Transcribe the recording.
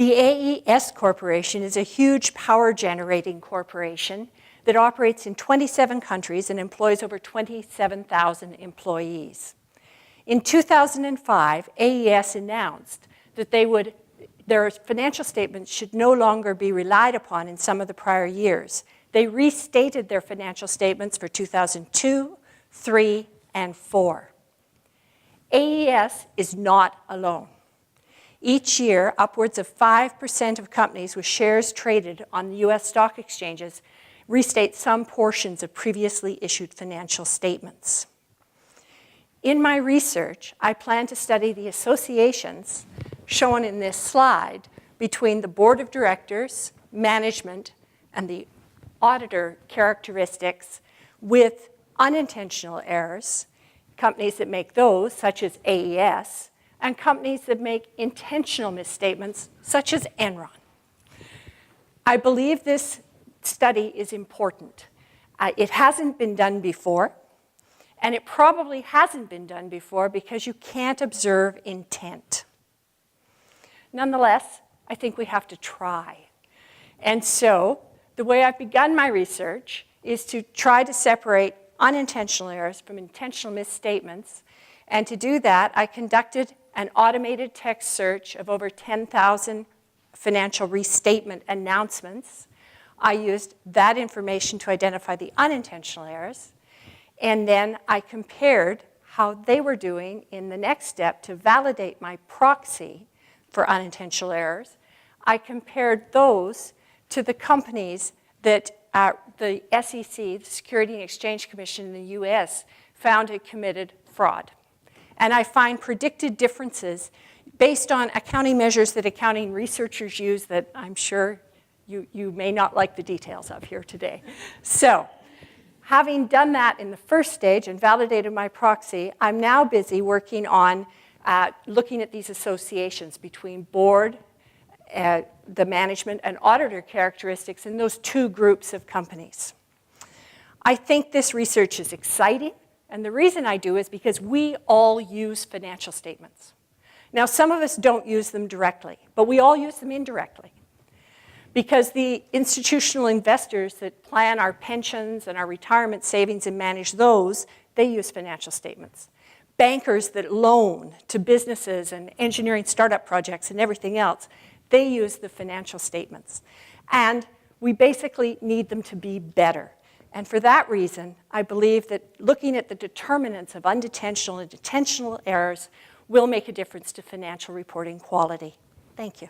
The AES Corporation is a huge power-generating corporation that operates in 27 countries and employs over 27,000 employees. In 2005, AES announced that their financial statements should no longer be relied upon in some of the prior years. They restated their financial statements for 2002, 3, and 4. AES is not alone. Each year, upwards of 5% of companies with shares traded on the US stock exchanges restate some portions of previously issued financial statements. In my research, I plan to study the associations shown in this slide between the board of directors, management, and the auditor characteristics with unintentional errors, companies that make those, such as AES, and companies that make intentional misstatements, such as Enron. I believe this study is important. It hasn't been done before, and it probably hasn't been done before because you can't observe intent. Nonetheless, I think we have to try. And so, the way I've begun my research is to try to separate unintentional errors from intentional misstatements. And to do that, I conducted an automated text search of over 10,000 financial restatement announcements. I used that information to identify the unintentional errors. And then I compared how they were doing in the next step to validate my proxy for unintentional errors. I compared those to the companies that the SEC, the Securities and Exchange Commission in the US, found had committed fraud. And I find predicted differences based on accounting measures that accounting researchers use that I'm sure you may not like the details of here today. So, having done that in the first stage and validated my proxy, I'm now busy working on looking at these associations between board, the management, and auditor characteristics in those two groups of companies. I think this research is exciting, and the reason I do is because we all use financial statements. Now, some of us don't use them directly, but we all use them indirectly. Because the institutional investors that plan our pensions and our retirement savings and manage those, they use financial statements. Bankers that loan to businesses and engineering startup projects and everything else, they use the financial statements. And we basically need them to be better. And for that reason, I believe that looking at the determinants of unintentional and intentional errors will make a difference to financial reporting quality. Thank you.